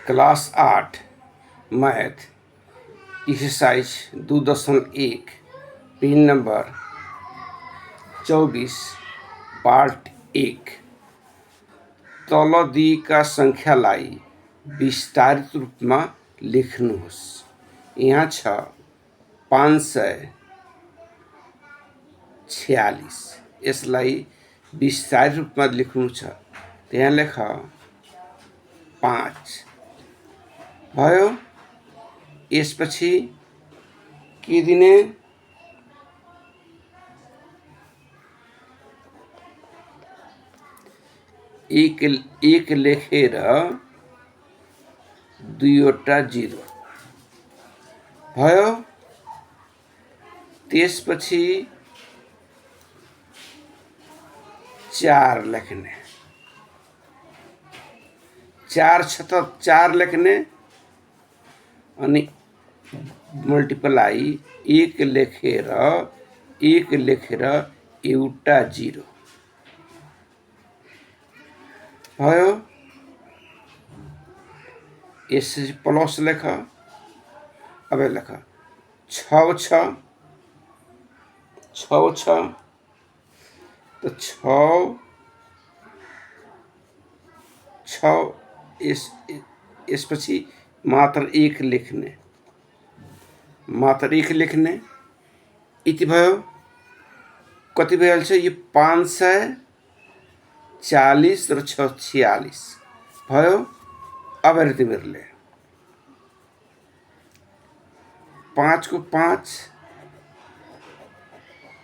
Class 8 math exercise 2.1 pin number 24 part 1 तल दिएका सङ्ख्यालाई विस्तारित रूपमा लेख्नुहोस्। यहाँ छ 546। यसलाई विस्तारित रूपमा लेख्नु छ, त्यहाँ लेख 5 भयो। यसपछि के दिने? एक लेखेर दुईवटा जिरो भयो। त्यसपछि 4 लेख्ने, 4 छ त 4 लेख्ने अनि मल्टिप्लाई एक लेखेर एउटा जिरो भयो। यसपछि प्लस लेख। अब लेख 6 छ तो 6 यसपछि मात्र एक लेख्ने, यति भयो। कति भइहाल्छ? यो 540 र 46 भयो। अब हेर तिमीहरूले 5 को 5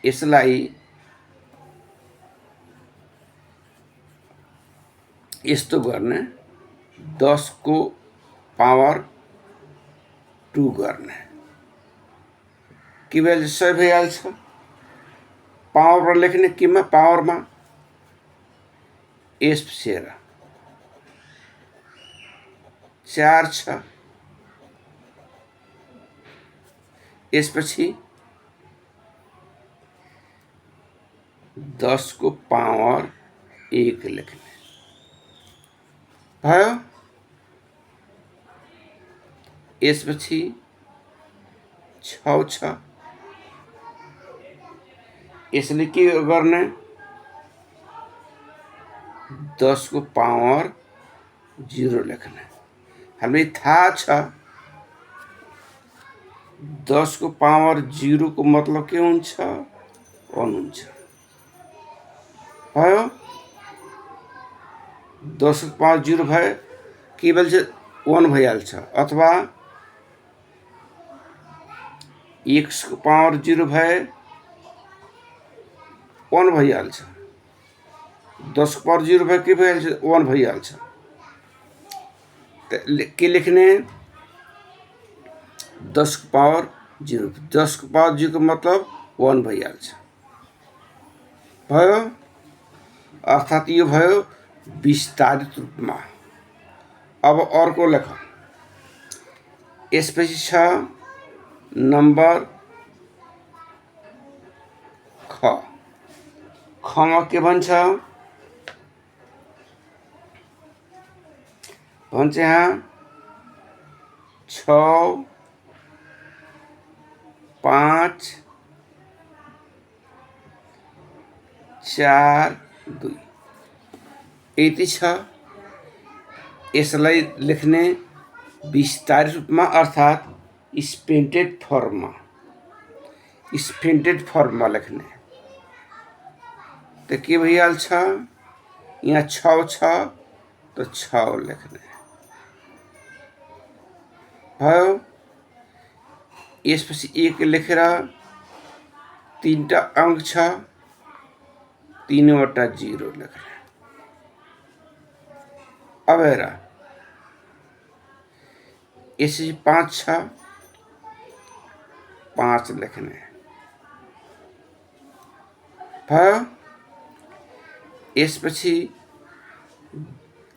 यसलाई यस्तो गर्ने, 10 को पावर 2 गर्ने, के भइहाल्छ? 100 भइहाल्छ। पावरमा लेख्ने, केमा? पावरमा। यसपछि हेर 4 छ, यसपछि 10 को पावर 1 लेख्ने भयो। यसपछि 6 छ, यसले के गर्ने? 10 को पावर 0 लेख्ने। हामीलाई थाहा छ 10 को पावर 0 को मतलब के हुन्छ? 1 हुन्छ भयो। 10 को पावर 0 भयो, के भइहाल्छ? 1 भइहाल्छ। अथवा 1 को पावर 0 भए 1 भइहाल्छ। 10 को पावर 0 भए के भइहाल्छ? 1 भइहाल्छ। के लेख्ने? 10 को पावर 0। 10 को पावर 0 को मतलब 1 भइहाल्छ भयो। अर्थात् यो भयो विस्तारित रूपमा। अब अर्को लेख। यसपछि छ नम्बर खमा के भन्छ? यहाँ 6, 5, 4, 2 यति छ। यसलाई लेख्ने विस्तारित रूपमा, अर्थात् स्पेन्टेड फर्ममा लेख्ने। तो के भइहाल्छ? यहाँ 6 छ तो 6 लेख्ने भयो। यसपछि 1 लेखेर 3टा अंक छ, 3वटा 0 लेख्ने। अब हेर यसपछि 5 छ, 5 लेख्ने भयो।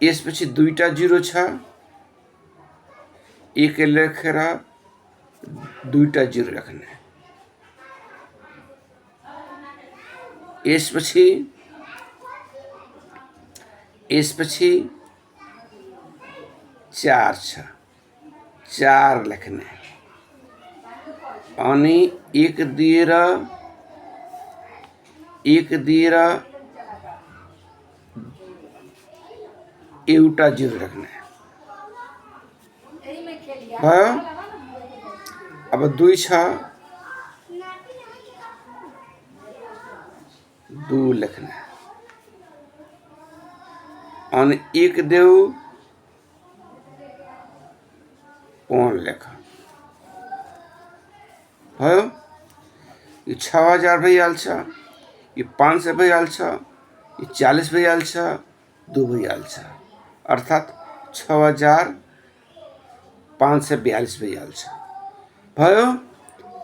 यसपछि 2टा 0 छ, 1 लेखेर 2टा 0 लेख्ने। यसपछि 4 4 छ 4 लेख्ने अनि एक दिएर एउटा 0 लेख्ने भयो। अब 2 छ 2 लेख्ने अनि एक देऊ 5 लेख भयो। यो 6000 भइहाल्छ, यो 500 भइहाल्छ, यो 40 भइहाल्छ, 2 भइहाल्छ, अर्थात् 6542 भइहाल्छ भयो।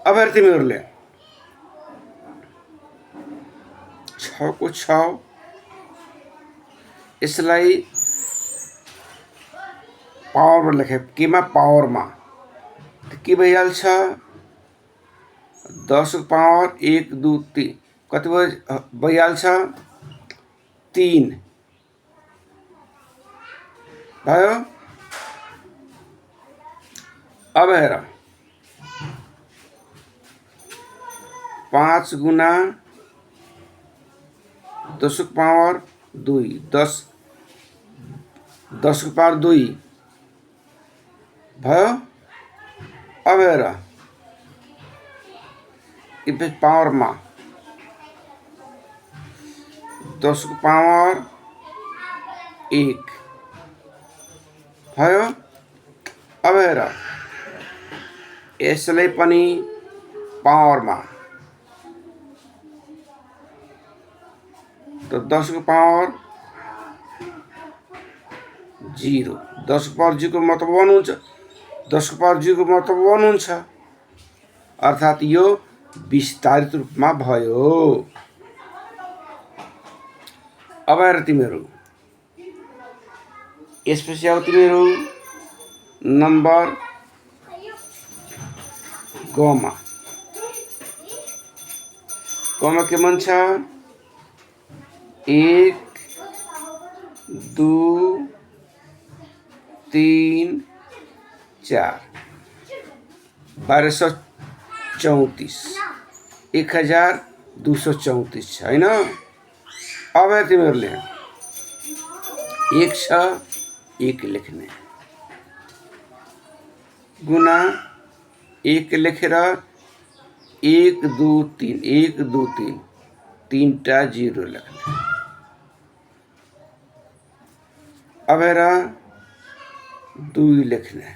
अब हेर तिमीहरूले 6 को 6 यसलाई पावरमा लेखे केमा पावरमा के भइहाल्छ 10 को पावर 1 2 3 कति भइहाल्छ 3 भयो। अब हेर 5 गुना 10 को पावर 2 10 को पावर 2 भयो। अब हेर इफेक्ट पावर में 10 को पावर 1 भयो। अब हेर यसलाई पनि पावर में तो 10 को पावर 0 10 को पावर 0 को मतलब 1 हुन्छ 10 को पावर 0 को मतलब 1 हुन्छ अर्थात् यो विस्तारित रूपमा भयो। अब हेर तिमीहरू यसपछि आऊ तिमीहरू नम्बर गमा के भन्छ 1 2 3 4 1234 1234 छ हैन। अब तिमीहरूले 1 छ 1 लेख्ने गुना 1 लेखेर 1 2 3 1 2 3 3टा 0 लेख्ने। अब हेर 2 लेख्ने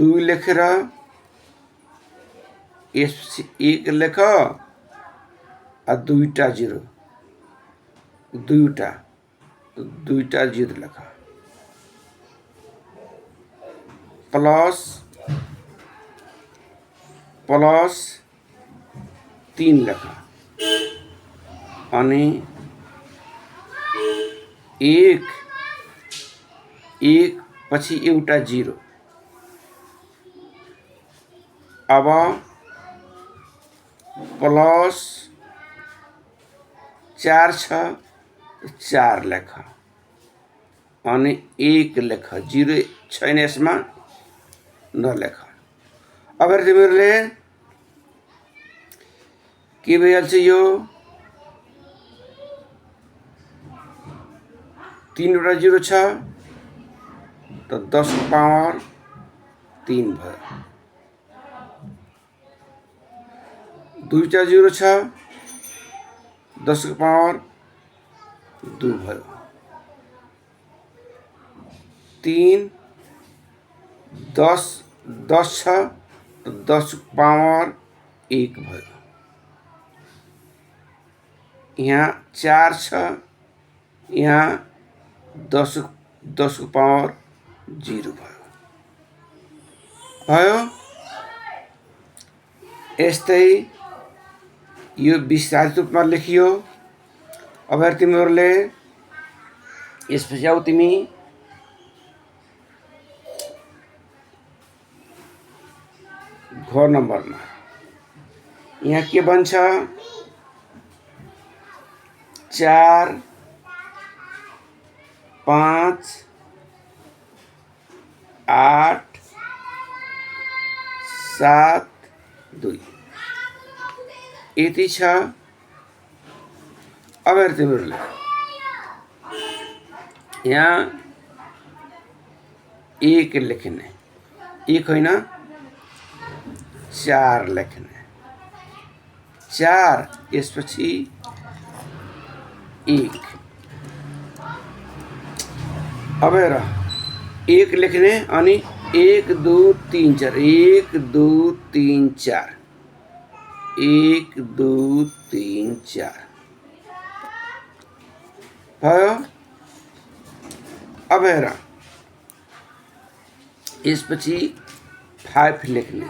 2 लेखेर यसपछि 1 लेख आ 2टा 0 2टा 0 लेख प्लस 3 लेख अनि 1 पछि एउटा 0 अब प्लस 4 छ 4 लेख अनि 1 लेख 0 छैन यसमा नलेख। अब तिमीहरूले के भइहाल्छ यो 3 वटा 0 छ तो 10 को पावर 3 भयो 2टा 0 छ 10 को पावर 2 भयो 3 10 छ तो 10 को पावर 1 भयो यहाँ 4 छ यहाँ 10 को पावर 0 भयो। यस्तै यो विस्तारित रूपमा लेखियो। अब तिमीहरूले यसपछि आऊ तिमी घर नम्बरमा यहाँ के भन्छ 4 5 7 2 यति छ। अब हेर तिमीहरूले यहाँ 1 लेख्ने, 1 होइन 4 लेख्ने, 4 यसपछि 1। अब हेर 1 लेख्ने अनि 1 2 3 4 1 2 3 4 1 2 3 4 भयो। अब हेर यसपछि 5 लेख्ने,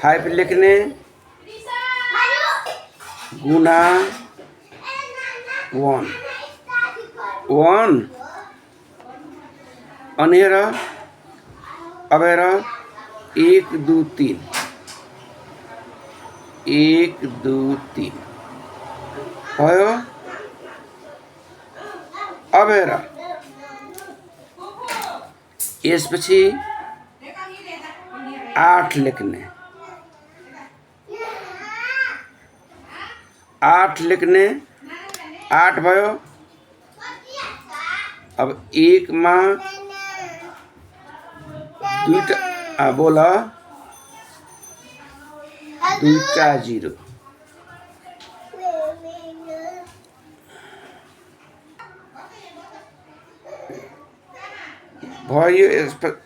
5 लेख्ने गुना 1 1 अनि हेर अब हेर 1 2 3 1 2 3 भयो। अब हेर यसपछि 8 लेख्ने, 8 लेख्ने 8 भयो। अब 1 मा दुईटा बोल, दुईटा 0 भयो।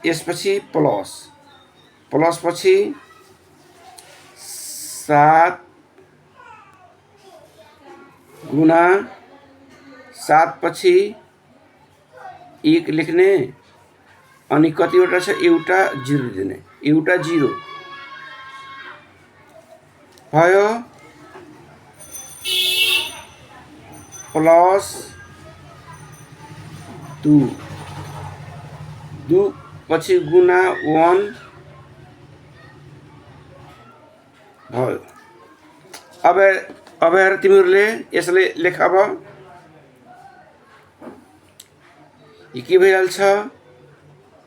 यसपछि प्लस, प्लस पछि 7 गुना 7 पछि 1 लेख्ने अनि कतिवटा छ एउटा 0 दिने, एउटा 0 भयो। प्लस 2 2 पछि गुना 1 भयो। अब हेर तिमीहरूले यसले लेख। अब यो के भइहाल्छ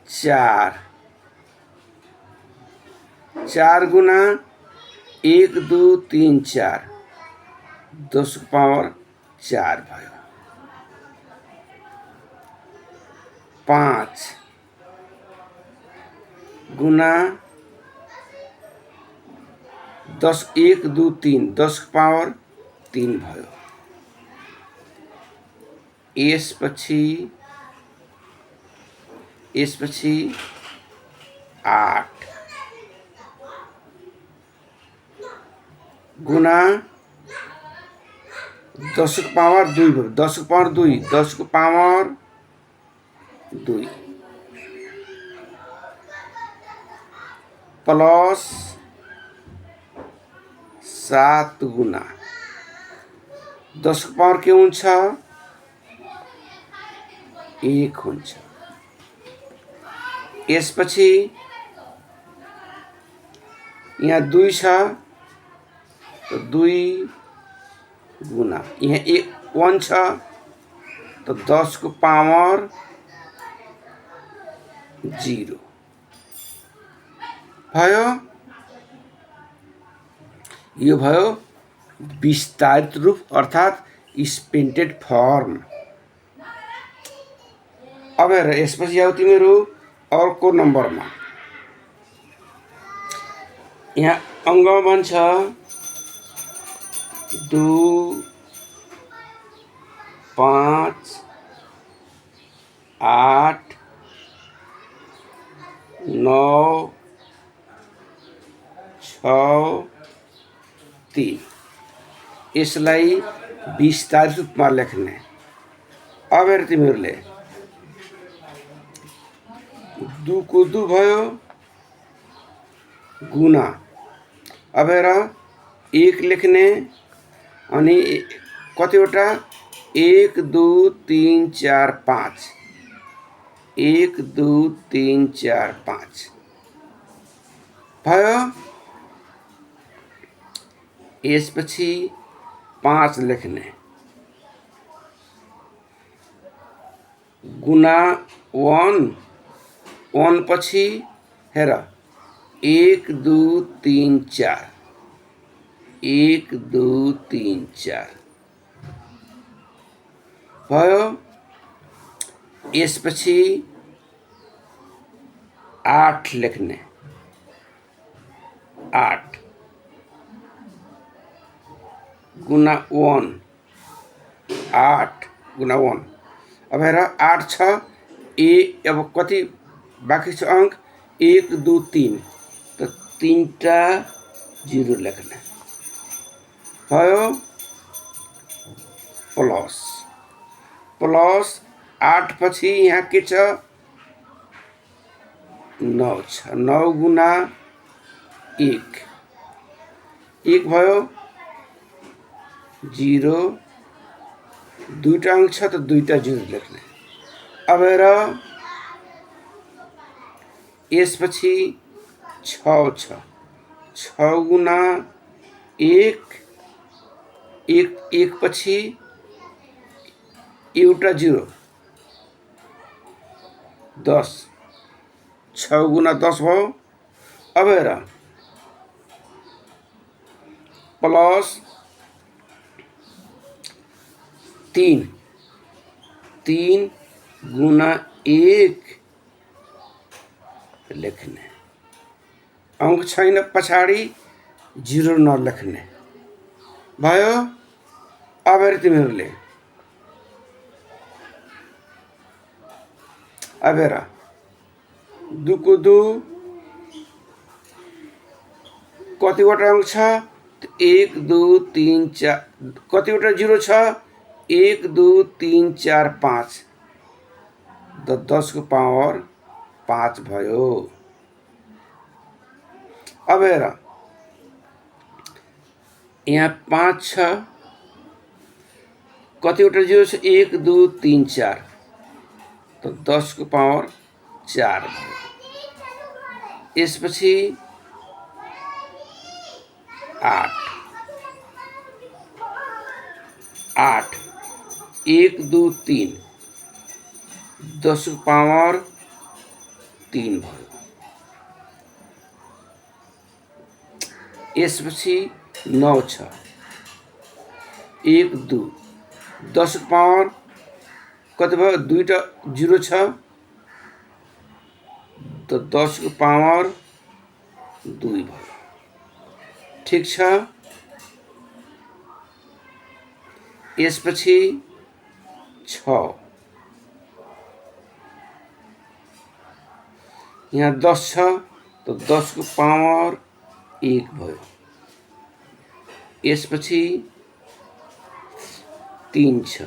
4 4 गुना 1 2 3 4 10 को पावर 4 भयो। 5 गुना 10 1 2 3 10 को पावर 3 भयो। यसपछि 8 गुना 10 को पावर 2 भयो। 10 को पावर 2 10 को पावर 2 प्लस 7 गुना 10 को पावर के हुन्छ 1 हुन्छ। यसपछि यहाँ 2 छ तो 2 गुना यहाँ 1 छ तो 10 को पावर 0 भयो। यो भयो विस्तारित रूप अर्थात स्पेन्टेड फर्म। अब हेर यसपछि आऊ तिमीहरू अर्को नम्बरमा। यहाँ अङ्गमा भन्छ 2 5 8 9 6 3 यसलाई विस्तारित रूपमा लेख्ने। अब हेर तिमीहरूले 2 को 2 भयो गुना। अब हेर 1 लेख्ने अनि कतिवटा 1 2 3 4 5 1 2 3 4 5 भयो। यसपछि 5 लेख्ने गुना 1 1 पछि हेर 1 2 3 4 1 2 3 4 भयो। यसपछि 8 लेख्ने, 8 गुना 1, 8 गुना 1। अब हेर 8 छ, अब कति बाँकी छ अंक? 1 2 3, तो 3टा 0 लेख्ने भयो। प्लस प्लस 8 पछि यहाँ के छ? 9 छ, 9 गुना 1, 1 भयो। 0 दुईटा अंक छ, तो दुईटा 0 लेख्ने। अब हेर यसपछि 6 छ, 6 गुना 1, 1 पछि एउटा 0, 10, 6 गुना 10 भयो। अब हेर प्लस 3, 3 गुना 1 लेख्ने। अंक छैन पछाडि, 0 नलेख्ने भयो। अब हेर तिमीहरूले, अब हेर 2 को 2 कतिवटा अंक छ? 1 2 3 4, कतिवटा 0 छ? 1 2 3 4 5, 10 को पावर 5 भयो। अब हेर यहाँ 5 छ, कतिवटा 0 छ? 1 2 3 4, तो 10 को पावर 4 भयो। यसपछि 8, 8 1 2 3, 10 को पावर 3 भयो। यसपछि 9 छ, 1 2, 10 को पावर कति भयो? दुईटा 0 छ, तो 10 को पावर 2 भयो। ठीक छ। यसपछि 6, यहाँ 10 छ, तो 10 को पावर 1 भयो। यसपछि 3 छ,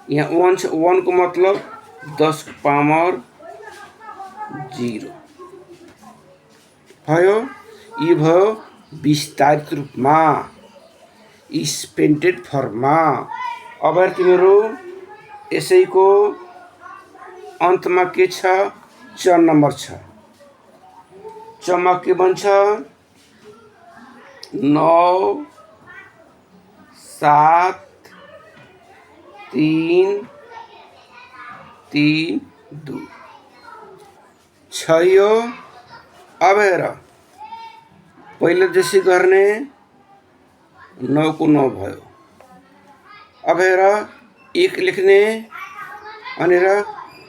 यहाँ 1 छ, 1 को मतलब 10 को पावर 0 भयो। ये भयो विस्तारित रूपमा, स्पेन्टेड फर्ममा। अब तिमीहरू यसैको अन्तमा के छ? 4 नम्बर छ। चमा के बन्छ? 9 7 3 3 2 छ। अब हेर पहिले जसरी गर्ने 9 को 9 भयो। अब हेर 1 लेख्ने, अनि हेर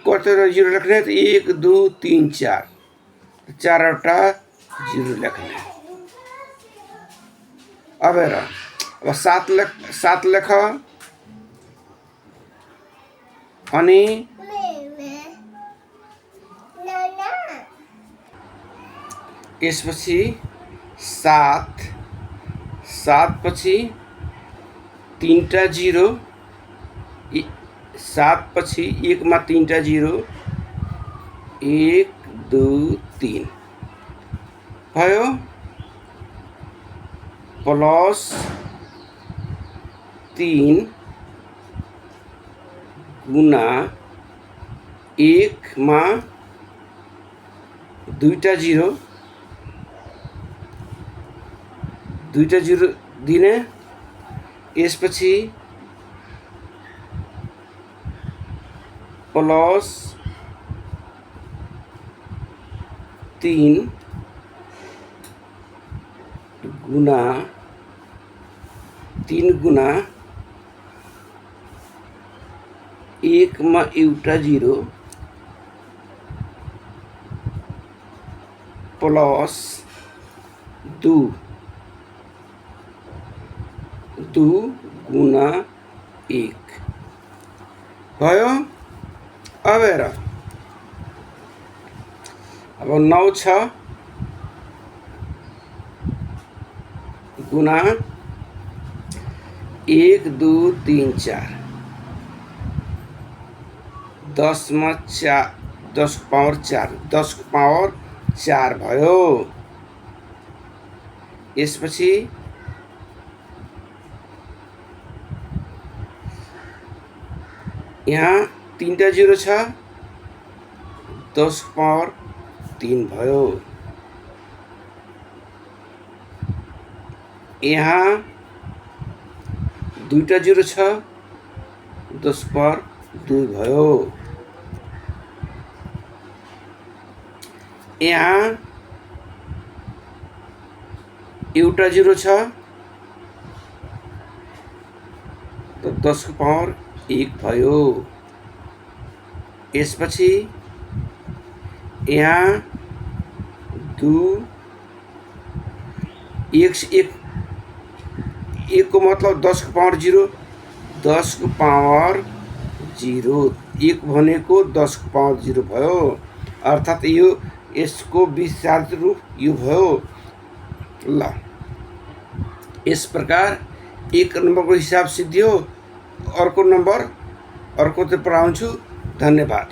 कतिवटा 0 लेख्ने? 1 2 3 4, 4वटा 0 लेख्ने। अब हेर, अब 7 लेख, अनि यसपछि 7 पछि 3टा 0, 7 पछि 1 मा 3टा 0, 1 2 3 भयो। प्लस 3 गुना 1 मा 2टा 0, 2टा 0 दिने। यसपछि प्लस 3 गुना 1 मा एउटा 0 प्लस 2 गुना 1 भयो। अब हेर, अब 9 छ गुना 1 2 3 4 10 मा 4 10 को पावर 4 10 को पावर 4 भयो। यसपछि यहाँ 3टा 0 छ 10 को पावर 3 भयो। यहाँ 2टा 0 छ 10 को पावर 2 भयो। यहाँ एउटा 0 छ तो 10 को पावर 1 भयो। यसपछि यहाँ 2 1 को मतलब 10 को पावर 0 10 को पावर 0 1 भनेको 10 को पावर 0 भयो। अर्थात् यो यसको विस्तारित रूप यो भयो। ल, इस प्रकार 1 नम्बरको हिसाब सिद्धियो। अर्को नम्बर अर्को त पढाउँछु। धन्यवाद।